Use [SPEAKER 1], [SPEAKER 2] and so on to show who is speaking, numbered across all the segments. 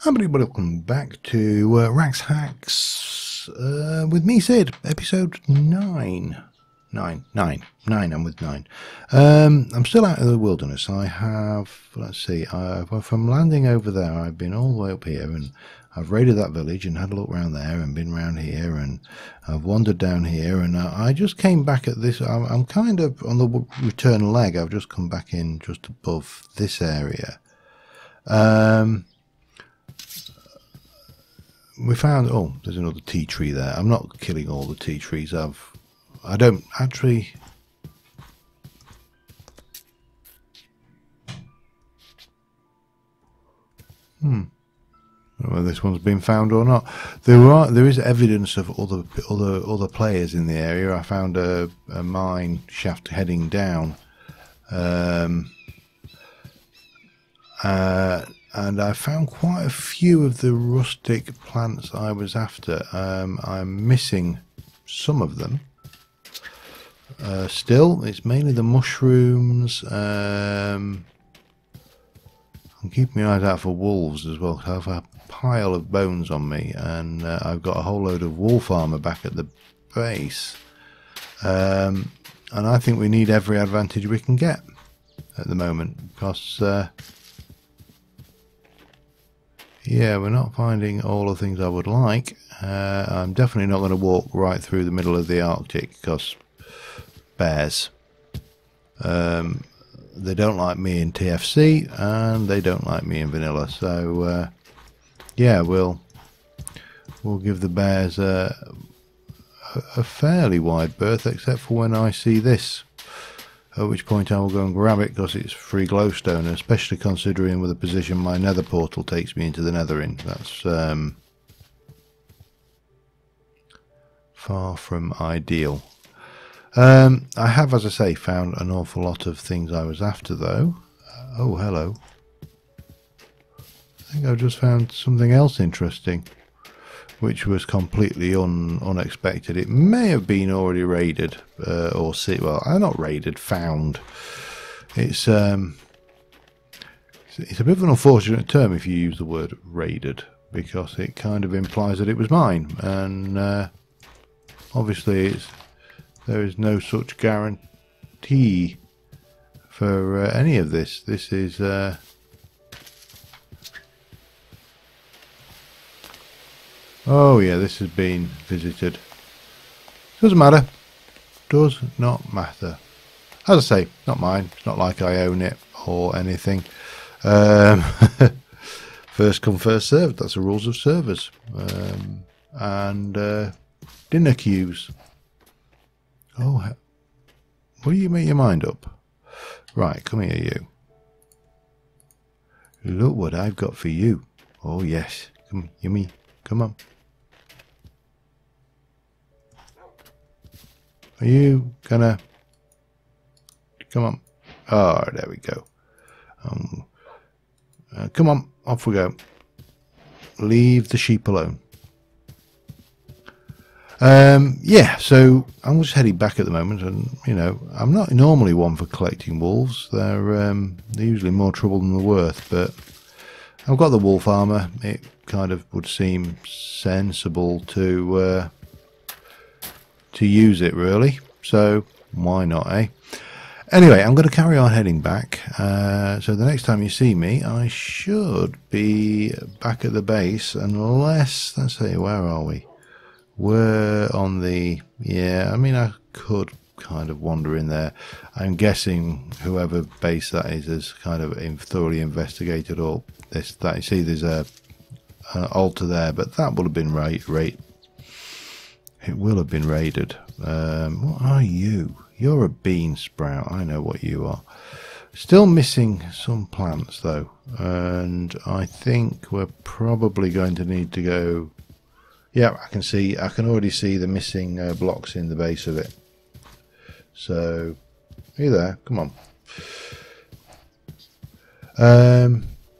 [SPEAKER 1] Everybody, welcome back to RaxHacks with me, Sid, episode 9. I'm with 9. I'm still out in the wilderness. I have, let's see, from landing over there, I've been all the way up here and I've raided that village and had a look around there and been around here and I've wandered down here and I just came back at this. I'm kind of on the return leg. I've just come back in just above this area. We found, oh, there's another tea tree there. I'm not killing all the tea trees. I don't actually. Whether this one's been found or not. There is evidence of other players in the area. I found a mine shaft heading down. And I found quite a few of the rustic plants I was after. I'm missing some of them. Still, it's mainly the mushrooms. I'm keeping my eyes out for wolves as well. I have a pile of bones on me, and I've got a whole load of wolf armor back at the base. And I think we need every advantage we can get at the moment, because yeah, we're not finding all the things I would like. I'm definitely not going to walk right through the middle of the Arctic because bears. They don't like me in TFC and they don't like me in vanilla. So yeah, we'll give the bears a fairly wide berth, except for when I see this. At which point I will go and grab it because it's free glowstone, especially considering with the position my nether portal takes me into the nether in. That's far from ideal. I have, as I say, found an awful lot of things I was after though. Oh, hello. I think I've just found something else interesting, which was completely unexpected. It may have been already raided, or not raided, found. It's a bit of an unfortunate term if you use the word raided, because it kind of implies that it was mine, and obviously there is no such guarantee for any of this. This is oh yeah, this has been visited. Doesn't matter. Does not matter. As I say, not mine. It's not like I own it or anything. First come, first served. That's the rules of servers. And dinner queues. Oh, will you make your mind up? Right, come here, you. Look what I've got for you. Oh yes, come, yummy. Come on. Are you gonna come on? Oh, there we go. Come on, off we go. Leave the sheep alone. Yeah, so I'm just heading back at the moment, and you know, I'm not normally one for collecting wolves. They're usually more trouble than they're worth, but I've got the wolf armor. It kind of would seem sensible to use it, really. So why not, eh? Anyway, I'm going to carry on heading back. So the next time you see me, I should be back at the base, unless, let's see, where are we? We're on the, yeah, I mean, I could kind of wander in there. I'm guessing whoever base that is has kind of thoroughly investigated all this. That you see, there's an altar there, but that will have been it will have been raided. What are you? You're a bean sprout. I know what you are. Still missing some plants though, and I think we're probably going to need to go. Yeah, I can already see the missing blocks in the base of it. So, are you there? Come on.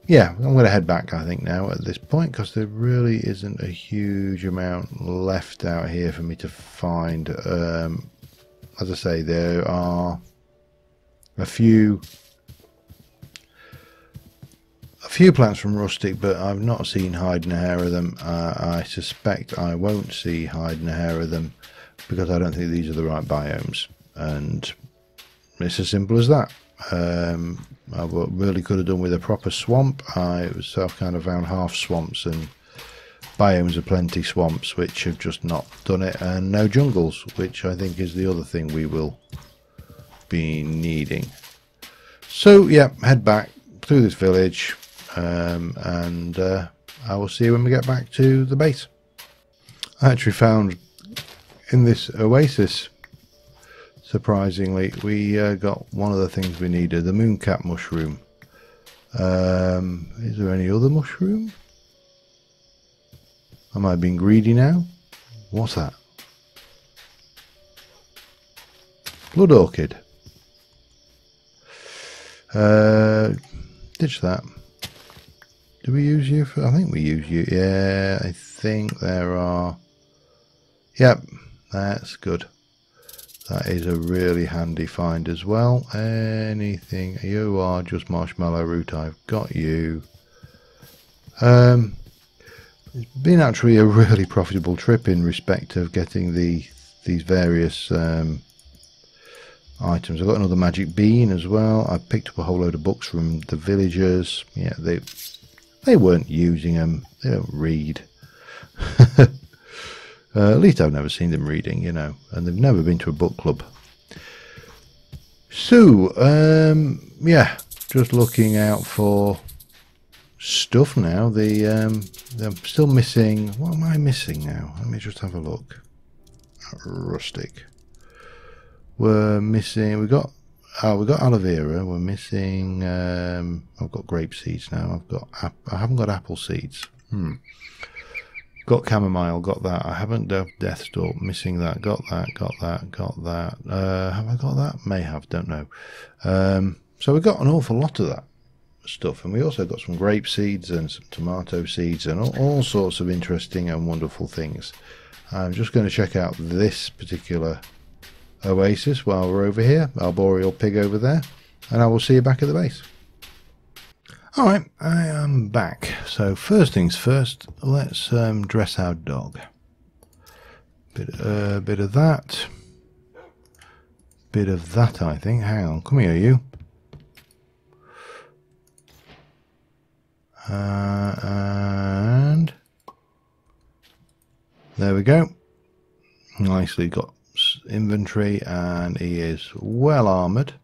[SPEAKER 1] Yeah, I'm going to head back, I think, now at this point, because there really isn't a huge amount left out here for me to find. As I say, there are a few few plants from Rustic, but I've not seen hide and hair of them. I suspect I won't see hide and hair of them because I don't think these are the right biomes, and it's as simple as that. I really could have done with a proper swamp. I've kind of found half swamps and biomes aplenty swamps, which have just not done it, and no jungles, which I think is the other thing we will be needing. So yeah, head back through this village, and I will see you when we get back to the base. I actually found in this oasis, surprisingly, we got one of the things we needed, the mooncap mushroom. Is there any other mushroom? Am I being greedy now? What's that? Blood orchid. Ditch that. Do we use you for? I think we use you. Yeah, I think there are. Yep, that's good. That is a really handy find as well. Anything? You are just marshmallow root. I've got you. It's been actually a really profitable trip in respect of getting these various items. I've got another magic bean as well. I picked up a whole load of books from the villagers. Yeah, they weren't using them. They don't read. At least I've never seen them reading, you know, and they've never been to a book club. So, yeah, just looking out for stuff now. I'm still missing. What am I missing now? Let me just have a look. Rustic. We're missing. We got aloe vera. We're missing. I've got grape seeds now. I haven't got apple seeds. Got chamomile. Got that. I haven't done death stalk. Missing that. Got that. Got that. Got that. Have I got that? May have. Don't know. So we got an awful lot of that stuff, and we also got some grape seeds and some tomato seeds and all sorts of interesting and wonderful things. I'm just going to check out this particular oasis while we're over here, arboreal pig over there, and I will see you back at the base. Alright, I am back. So first things first, let's dress our dog. Bit of that. Bit of that, I think. Hang on, come here, you. And there we go. Nicely got inventory, and he is well armored.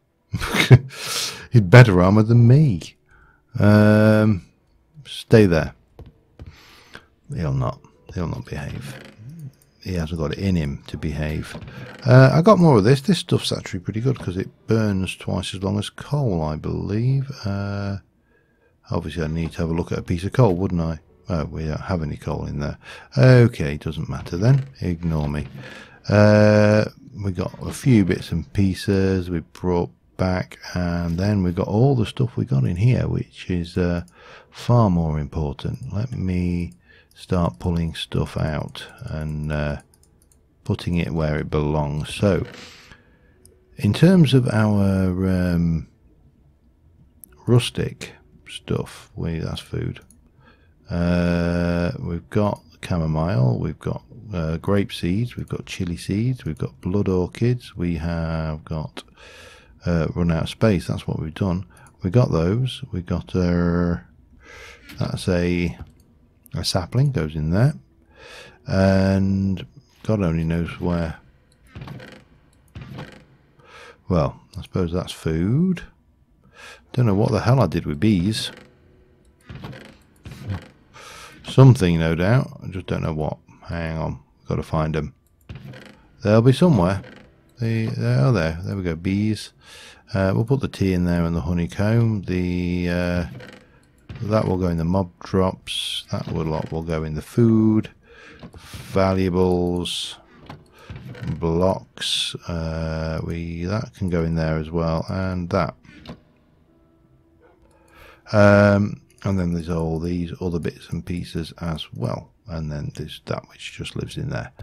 [SPEAKER 1] He's better armored than me. Stay there. He'll not behave. He hasn't got it in him to behave. I got more of this. This stuff's actually pretty good because it burns twice as long as coal, I believe. Obviously I need to have a look at a piece of coal, wouldn't I? Oh, we don't have any coal in there. Okay, doesn't matter then. Ignore me. We got a few bits and pieces we brought back, and then we got all the stuff we got in here, which is far more important. Let me start pulling stuff out and putting it where it belongs. So, in terms of our rustic stuff, that's food. We've got chamomile, we've got grape seeds, we've got chili seeds, we've got blood orchids, we have got run out of space. That's what we've done. We got those. We got that's a sapling goes in there, and God only knows where. Well, I suppose that's food. Don't know what the hell I did with bees. Something, no doubt. I just don't know what. Hang on, got to find them. They'll be somewhere. They are there. There we go. Bees. We'll put the tea in there and the honeycomb. That will go in the mob drops. That lot will go in the food. Valuables. Blocks. That can go in there as well, and that. And then there's all these other bits and pieces as well, and then there's that which just lives in there.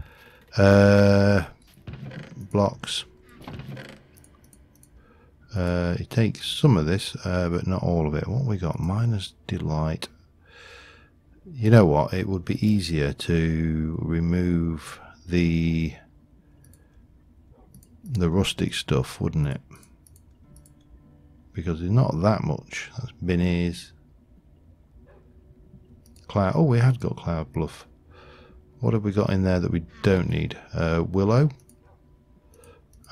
[SPEAKER 1] Blocks. It takes some of this, but not all of it. What we got? Miner's Delight. You know what? It would be easier to remove the rustic stuff, wouldn't it? Because there's not that much. That's Binnies. Cloud. Oh, we had got Cloud Bluff. What have we got in there that we don't need? Willow.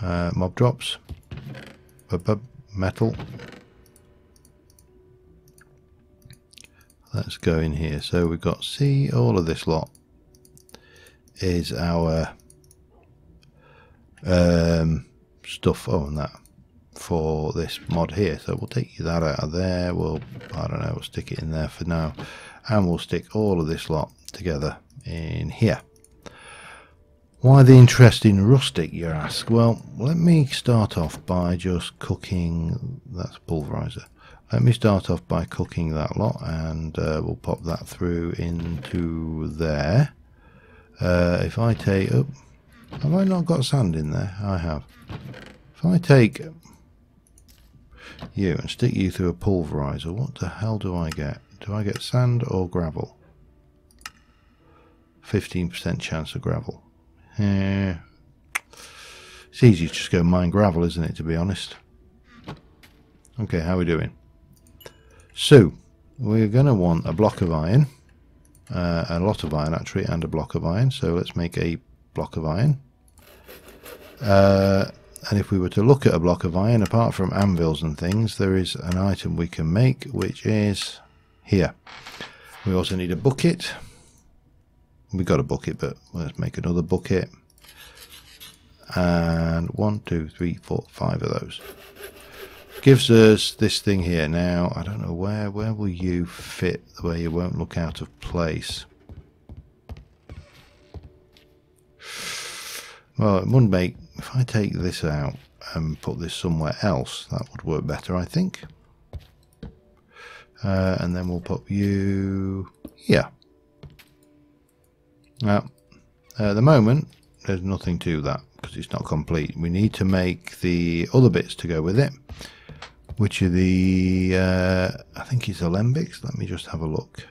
[SPEAKER 1] Mob drops. Metal. Let's go in here. So we've got, see, all of this lot is our stuff. Oh, and that for this mod here. So we'll take that out of there. We'll, I don't know, we'll stick it in there for now, and we'll stick all of this lot together in here. Why the interest in rustic, you ask? Well, let me start off by just cooking. That's pulverizer. Let me start off by cooking that lot, and we'll pop that through into there. If I take, oh, have I not got sand in there? I have. If I take you and stick you through a pulverizer, what the hell do I get? Do I get sand or gravel? 15% chance of gravel. It's easy to just go mine gravel, isn't it, to be honest? Okay, how are we doing? So, we're going to want a block of iron, a lot of iron actually, and a block of iron. So let's make a block of iron. And if we were to look at a block of iron, apart from anvils and things, there is an item we can make, which is here. We also need a bucket. We got a bucket, but let's make another bucket. And 1, 2, 3, 4, 5 of those. Gives us this thing here. Now, I don't know where will you fit where you won't look out of place. Well, it wouldn't make, if I take this out and put this somewhere else, that would work better, I think. And then we'll put you here. Now, at the moment, there's nothing to that because it's not complete. We need to make the other bits to go with it, which are the, I think it's alembics. Let me just have a look.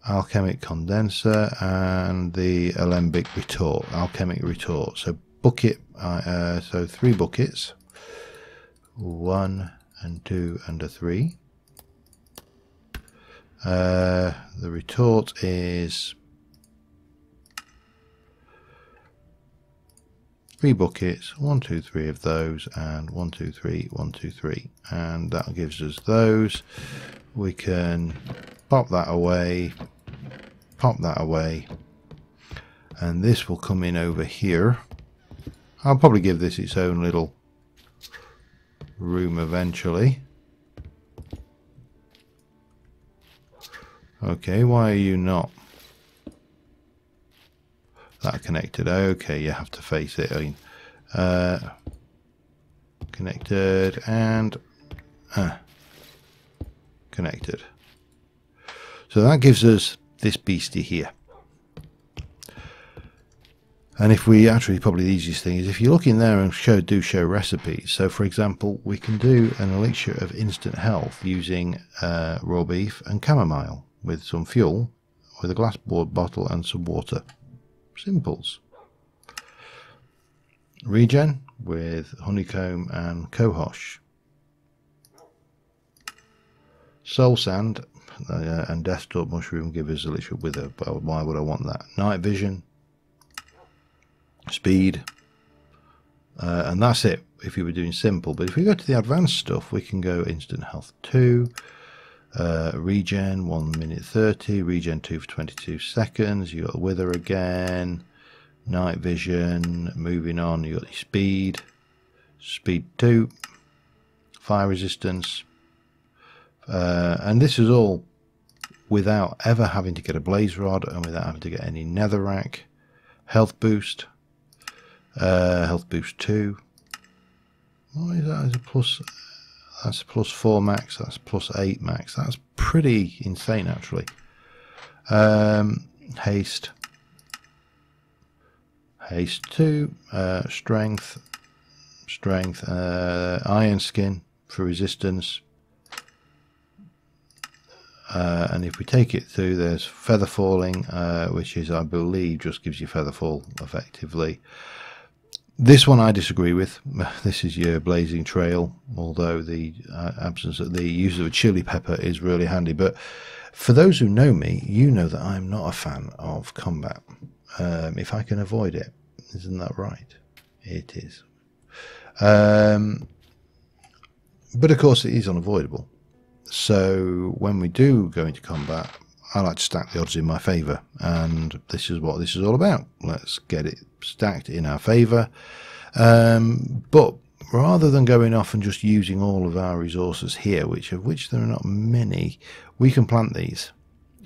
[SPEAKER 1] Alchemic condenser and the alembic retort, alchemic retort. So bucket, so 3 buckets, 1 and 2 and a 3. The retort is 3 buckets, 1, 2, 3 of those, and 1, 2, 3, 1, 2, 3, and that gives us those. We can pop that away, and this will come in over here. I'll probably give this its own little room eventually. Okay, why are you not that connected? Okay, you have to face it. I mean, connected and connected. So that gives us this beastie here. And if we actually, probably the easiest thing is if you look in there and do show recipes. So for example, we can do an elixir of instant health using raw beef and chamomile with some fuel, with a glass bottle and some water. Simples. Regen with honeycomb and cohosh. Soul sand and desktop mushroom give us elixir wither, but why would I want that? Night vision, speed, and that's it if you were doing simple. But if we go to the advanced stuff, we can go instant health 2, regen 1 minute 30, regen 2 for 22 seconds. You got wither again, night vision. Moving on, you got the speed 2, fire resistance, and this is all without ever having to get a blaze rod and without having to get any netherrack. Health boost, health boost 2. What is that? Is a plus? That's plus 4 max. That's plus 8 max. That's pretty insane, actually. Haste 2, strength strength, iron skin for resistance, and if we take it through, there's feather falling, which is, I believe, just gives you feather fall effectively. This one I disagree with. This is your blazing trail, although the absence of the use of a chili pepper is really handy. But for those who know me, you know that I'm not a fan of combat. If I can avoid it, isn't that right? It is. But of course it is unavoidable. So when we do go into combat, I like to stack the odds in my favour, and this is what this is all about. Let's get it stacked in our favour. But rather than going off and just using all of our resources here, which there are not many, we can plant these,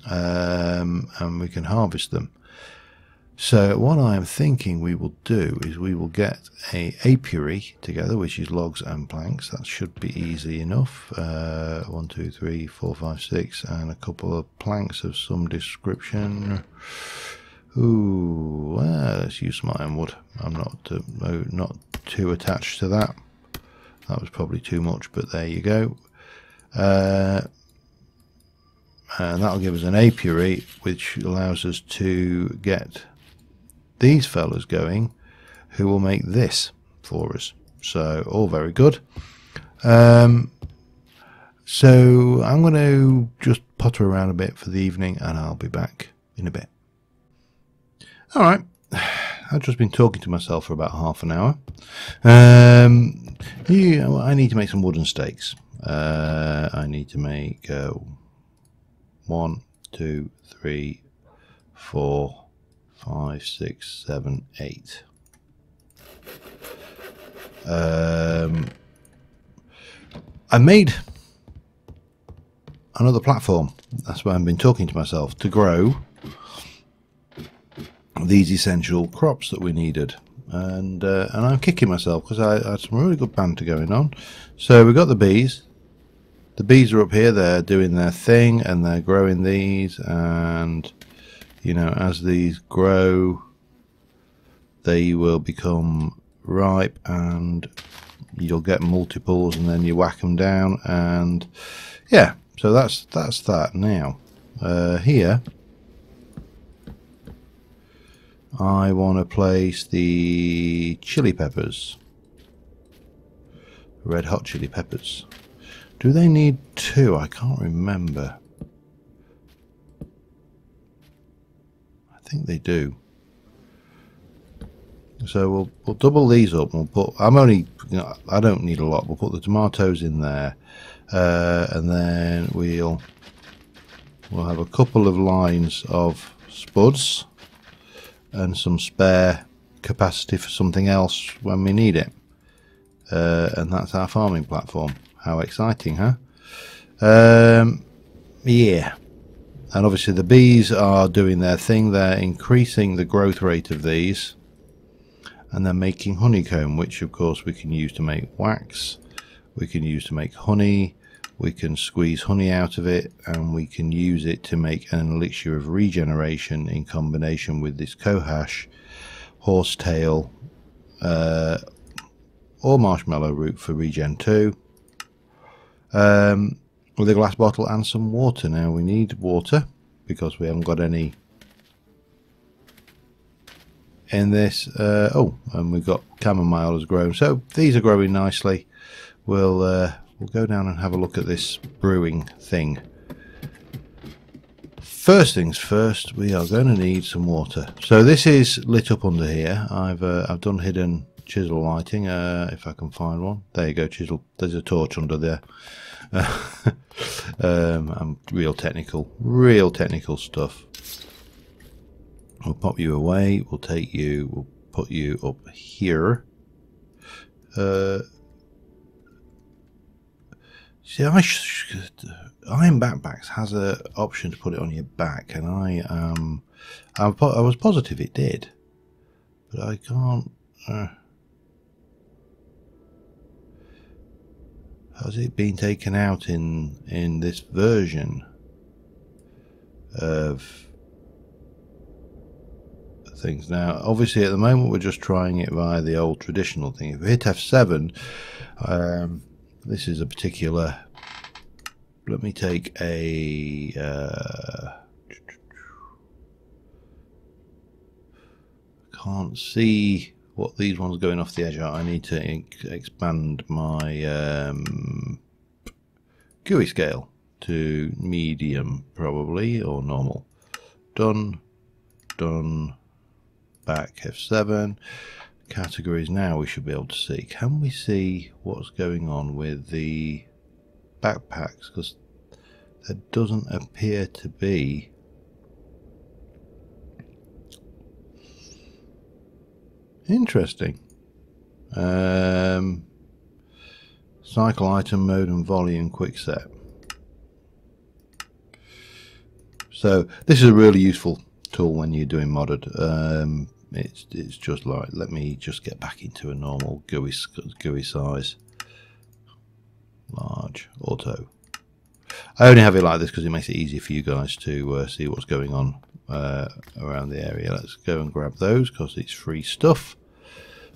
[SPEAKER 1] and we can harvest them. So what I am thinking we will do is we will get a apiary together, which is logs and planks. That should be easy enough. 1, 2, 3, 4, 5, 6, and a couple of planks of some description. Ooh, well, let's use some ironwood. I'm not too attached to that. That was probably too much, but there you go. And that'll give us an apiary, which allows us to get these fellas going, who will make this for us. So all very good. So I'm going to just potter around a bit for the evening, and I'll be back in a bit. All right, I've just been talking to myself for about half an hour. I need to make some wooden stakes. I need to make 1, 2, 3, 4, 5, 6, 7, 8. I made another platform. That's why I've been talking to myself, to grow these essential crops that we needed. And I'm kicking myself because I had some really good banter going on. So we've got the bees. The bees are up here. They're doing their thing, and they're growing these, and you know, as these grow, they will become ripe, and you'll get multiples, and then you whack them down, and yeah. So that's that. Now, here, I want to place the chili peppers, red hot chili peppers. Do they need 2? I can't remember. I think they do. So we'll double these up. We'll put. I don't need a lot. We'll put the tomatoes in there, and then we'll have a couple of lines of spuds and some spare capacity for something else when we need it. And that's our farming platform. How exciting, huh? Yeah. And obviously the bees are doing their thing. They're increasing the growth rate of these, and they're making honeycomb, which of course we can use to make wax, we can use to make honey, we can squeeze honey out of it, and we can use it to make an elixir of regeneration in combination with this cohash, horsetail, or marshmallow root for regen 2, with a glass bottle and some water. Now we need water because we haven't got any in this. And we've got chamomile has grown, so these are growing nicely. We'll go down and have a look at this brewing thing. First things first, we are going to need some water. So this is lit up under here. I've done hidden chisel lighting, if I can find one. There you go, chisel. There's a torch under there. I'm real technical stuff. We'll pop you away. We'll take you. We'll put you up here. See, Iron Backpacks has an option to put it on your back, and I was positive it did, but I can't. Has it been taken out in this version of things. Now, obviously, at the moment, we're just trying it via the old traditional thing. If we hit F7, this is a particular. Let me take a. Can't see what these ones going off the edge are. I need to expand my GUI scale to medium, probably, or normal. Done. Done. Back F7. Categories. Now we should be able to see. Can we see what's going on with the backpacks? Because there doesn't appear to be. Interesting. Cycle item mode and volume quick set. So this is a really useful tool when you're doing modded. It's just like, let me just get back into a normal GUI size. Large auto. I only have it like this because it makes it easy for you guys to see what's going on around the area. Let's go and grab those because it's free stuff.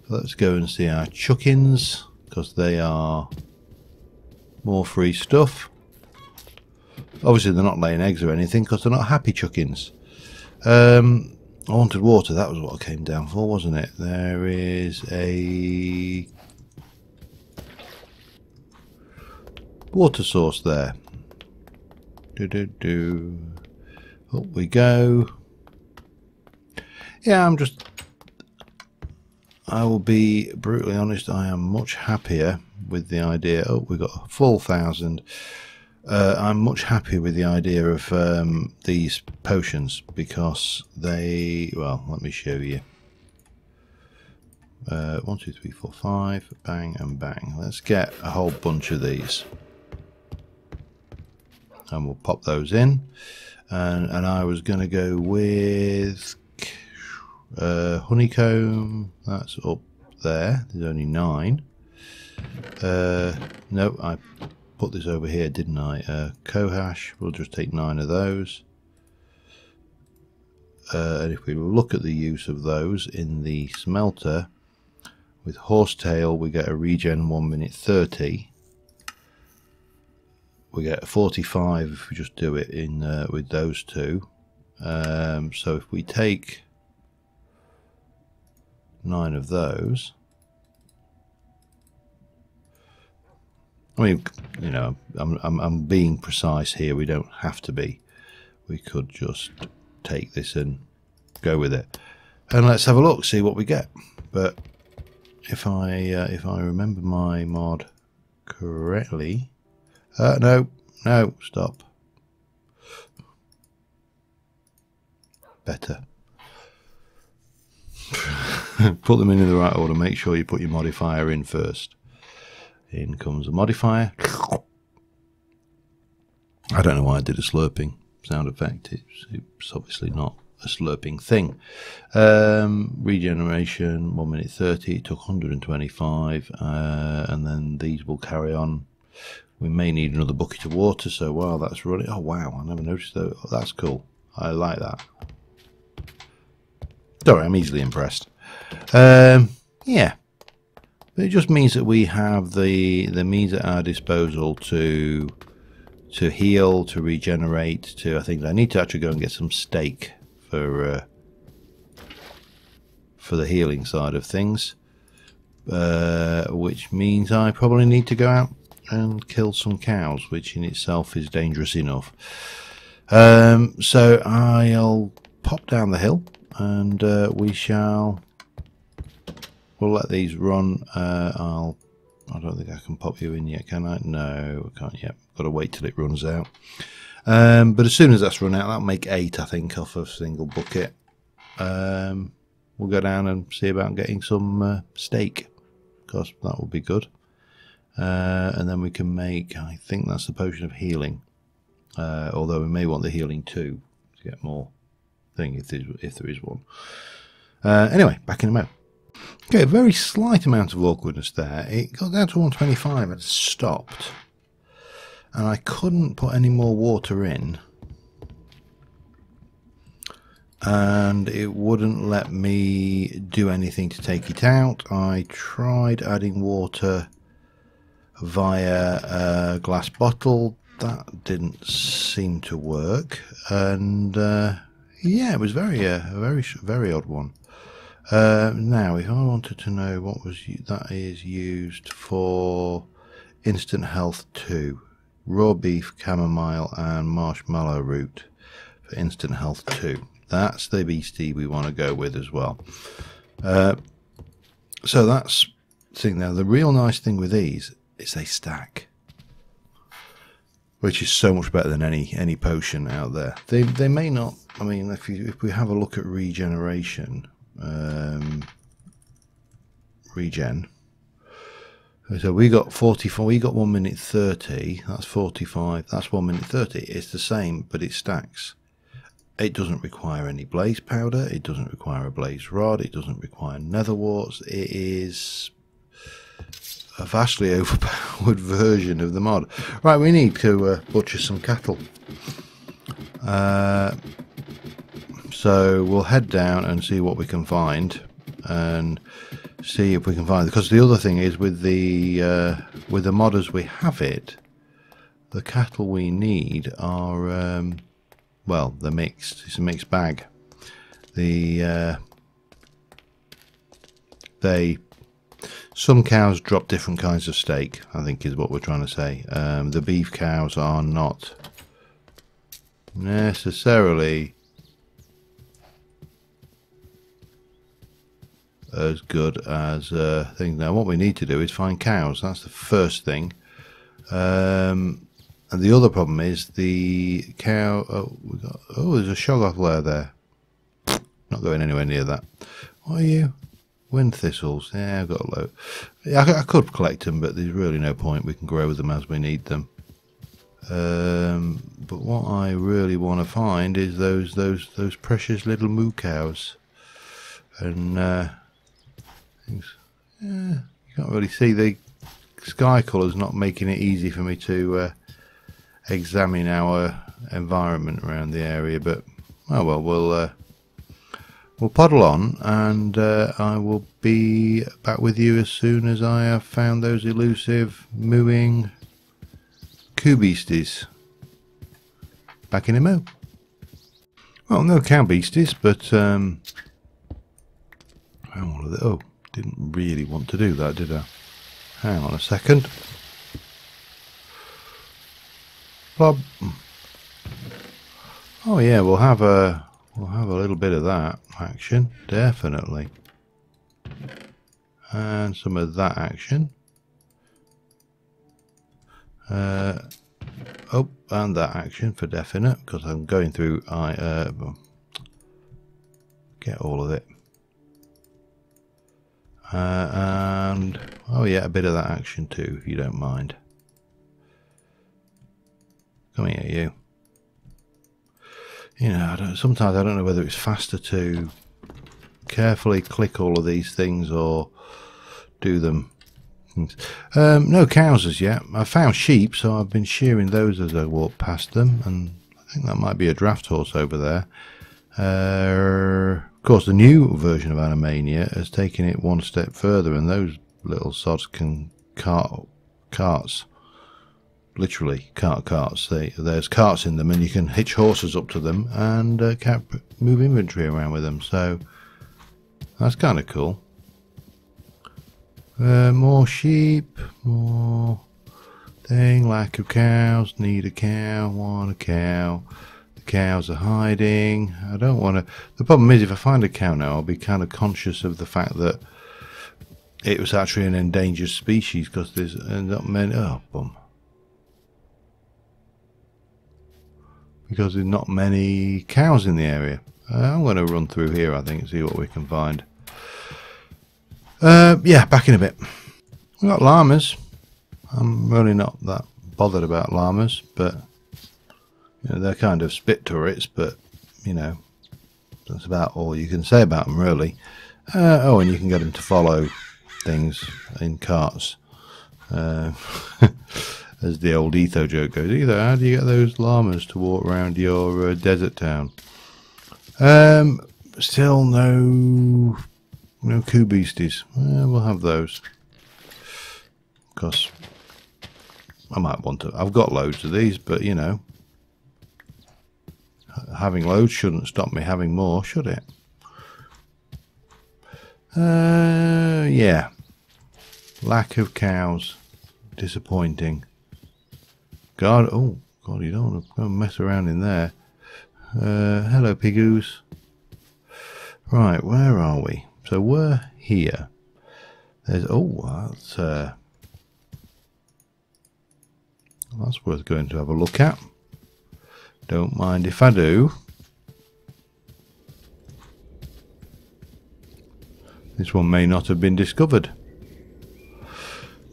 [SPEAKER 1] Let's go and see our chuckins because they are more free stuff. Obviously they're not laying eggs or anything because they're not happy chuckins. Haunted water, that was what I came down for, wasn't it? There is a water source there. Up we go. Yeah, I will be brutally honest, I am much happier with the idea. Oh, we've got a full 1,000. I'm much happier with the idea of these potions because they, well, let me show you. 1, 2, 3, 4, 5, bang and bang. Let's get a whole bunch of these. And we'll pop those in. And I was going to go with honeycomb. That's up there. There's only 9. No, I put this over here, didn't I? Cohash, we'll just take 9 of those. And if we look at the use of those in the smelter, with horsetail we get a regen 1 minute 30. We get 45 if we just do it in with those two. So if we take 9 of those, I mean, you know, I'm being precise here. We don't have to be. We could just take this and go with it. And let's have a look, see what we get. But if I remember my mod correctly, no, stop. Better. Put them in the right order. Make sure you put your modifier in first. In comes a modifier. I don't know why I did a slurping sound effect. It's obviously not a slurping thing. Regeneration 1 minute 30. It took 125, and then these will carry on. We may need another bucket of water, so while that's running, oh wow, I never noticed that. Oh, that's cool. I like that. Sorry, I'm easily impressed. Yeah. But it just means that we have the means at our disposal to heal, to regenerate, to, I think I need to actually go and get some steak for the healing side of things, which means I probably need to go out and kill some cows, which in itself is dangerous enough. So I'll pop down the hill and we'll let these run. I don't think I can pop you in yet, can I? No, I can't yet. Got to wait till it runs out. But as soon as that's run out, that'll make 8, I think, off a single bucket. We'll go down and see about getting some steak, because that will be good. And then we can make, I think that's the potion of healing. Although we may want the healing too to get more thing if there is one. Anyway, back in a moment. Okay, a very slight amount of awkwardness there. It got down to 125 and stopped. And I couldn't put any more water in and it wouldn't let me do anything to take it out. I tried adding water via a glass bottle. That didn't seem to work, and yeah, it was very odd one. Now, if I wanted to know what was that is used for instant health 2, raw beef, chamomile, and marshmallow root for instant health 2. That's the beastie we want to go with as well. So that's the thing. Now, the real nice thing with these is they stack, which is so much better than any potion out there. They may not. I mean, if we have a look at regeneration, regen. So we got 44. We got 1 minute 30. That's 45. That's 1 minute 30. It's the same, but it stacks. It doesn't require any blaze powder. It doesn't require a blaze rod. It doesn't require nether warts. It is a vastly overpowered version of the mod. Right, we need to butcher some cattle. So we'll head down and see what we can find, and see if we can find. Because the other thing is with the mod as we have it, the cattle we need are well, they're mixed. It's a mixed bag. Some cows drop different kinds of steak, I think is what we're trying to say. The beef cows are not necessarily as good as things. Now what we need to do is find cows. That's the first thing. And the other problem is the cow. There's a shoggoth there. Not going anywhere near that. What are you? Wind thistles. Yeah, I've got a load. Yeah, I could collect them, but there's really no point. We can grow them as we need them. But what I really want to find is those precious little moo cows. And things. Yeah, you can't really see the sky colour's not making it easy for me to examine our environment around the area, but oh well, we'll puddle on, and I will be back with you as soon as I have found those elusive mooing coo beasties. Back in a moo. Well, no cow beasties, but oh, didn't really want to do that, did I? Hang on a second. Plop. Oh yeah, we'll have a little bit of that action, definitely, and some of that action. Oh, and that action for definite, because I'm going through. Get all of it, and oh yeah, a bit of that action too, if you don't mind. Coming at you. You know, sometimes I don't know whether it's faster to carefully click all of these things or do them. No cows as yet. I found sheep, so I've been shearing those as I walk past them, and I think that might be a draft horse over there. Of course, the new version of Animania has taken it one step further, and those little sods can cart carts. Literally carts. There's carts in them, and you can hitch horses up to them and move inventory around with them. So that's kind of cool. More sheep, more thing. Lack of cows. Need a cow. Want a cow. The cows are hiding. I don't want to. The problem is, if I find a cow now, I'll be kind of conscious of the fact that it was actually an endangered species, because there's not many. Oh, bum. Because there's not many cows in the area. I'm going to run through here, I think, and see what we can find. Yeah, back in a bit. We've got llamas. I'm really not that bothered about llamas, but you know, they're kind of spit turrets, but you know, that's about all you can say about them, really. Oh, and you can get them to follow things in carts. As the old Etho joke goes, how do you get those llamas to walk around your desert town? Still no coup beasties. We'll have those. Because I might want to. I've got loads of these, but you know, having loads shouldn't stop me having more, should it? Yeah. Lack of cows. Disappointing. God, oh God, you don't want to go and mess around in there. Hello, piggoos. Right, where are we? So we're here. There's that's worth going to have a look at. Don't mind if I do. This one may not have been discovered.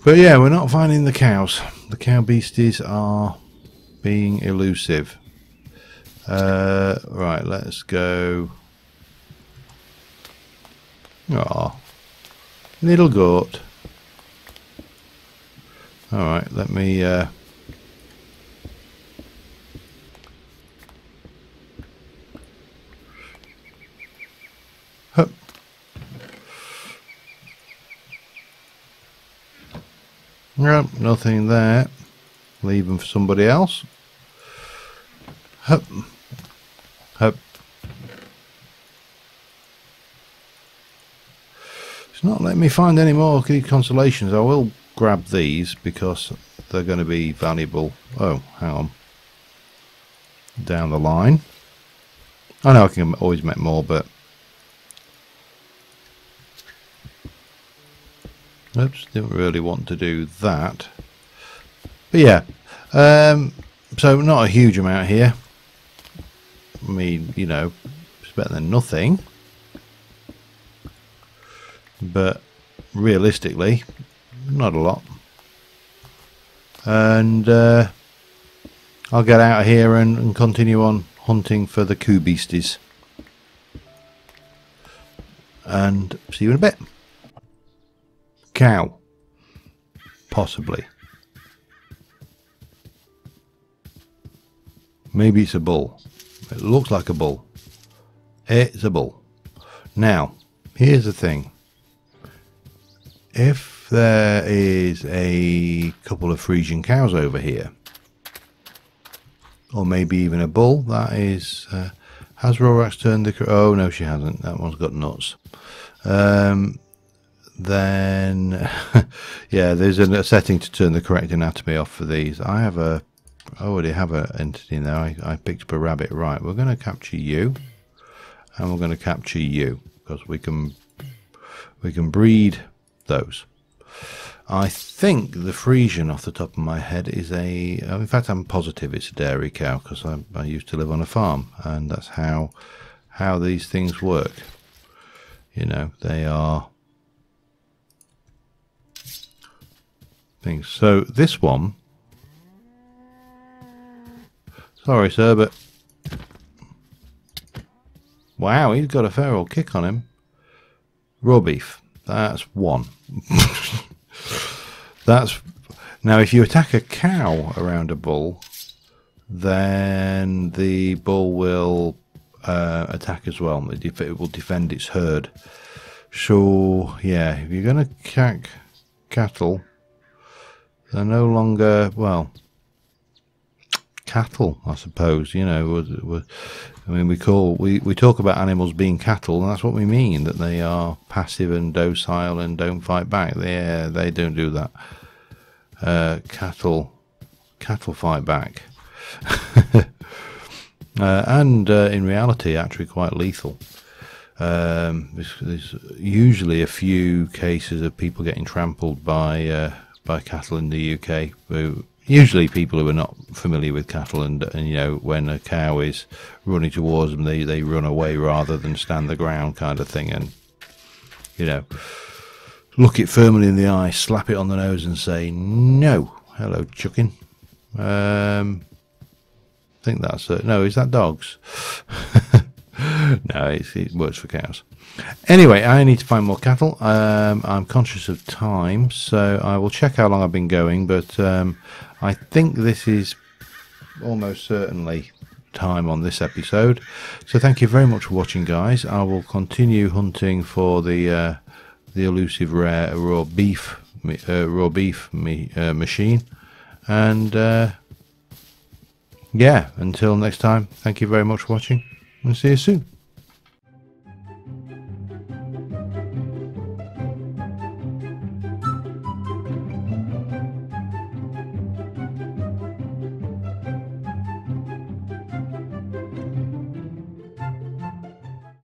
[SPEAKER 1] But yeah, we're not finding the cows. The cow beasties are being elusive. Right, let's go. Ah, little goat. Alright, let me hup. Nope, nothing there. Leave them for somebody else. Hup. Hup. It's not letting me find any more consolations. I will grab these because they're going to be valuable. Oh, hang on. Down the line. I know I can always make more, but oops, didn't really want to do that. But yeah, so not a huge amount here. I mean, you know, it's better than nothing. But realistically, not a lot. And I'll get out of here and continue on hunting for the coup beasties. And see you in a bit. Cow. Possibly. Maybe it's a bull. It looks like a bull. It's a bull. Now, here's the thing. If there is a couple of Frisian cows over here, or maybe even a bull, that is... has Rorax turned the... Oh, no, she hasn't. That one's got nuts. Then, yeah, there's a setting to turn the correct anatomy off for these. I already have an entity in there. I picked up a rabbit. Right, we're going to capture you, and we're going to capture you, because we can breed those. I think the Frisian, off the top of my head, is in fact I'm positive it's a dairy cow, because I used to live on a farm, and that's how these things work. You know, they are things. So this one, sorry sir, but wow, he's got a fair old kick on him. Raw beef, that's one. That's now, if you attack a cow around a bull, then the bull will attack as well. It will defend its herd. So yeah, if you're going to attack cattle, they're no longer, well, cattle, I suppose. You know, I mean, we talk about animals being cattle, and that's what we mean, that they are passive and docile and don't fight back. They don't do that. Cattle fight back. And in reality, actually quite lethal. There's usually a few cases of people getting trampled by cattle in the UK. Usually people who are not familiar with cattle, and you know, when a cow is running towards them, they run away rather than stand the ground, kind of thing. And you know, look it firmly in the eye, slap it on the nose, and say no. Hello, chucking. I think that's no. Is that dogs? No, it works for cows. Anyway, I need to find more cattle. I'm conscious of time, so I will check how long I've been going, but I think this is almost certainly time on this episode. So thank you very much for watching, guys. I will continue hunting for the elusive rare raw beef machine, and yeah, until next time, thank you very much for watching, and see you soon.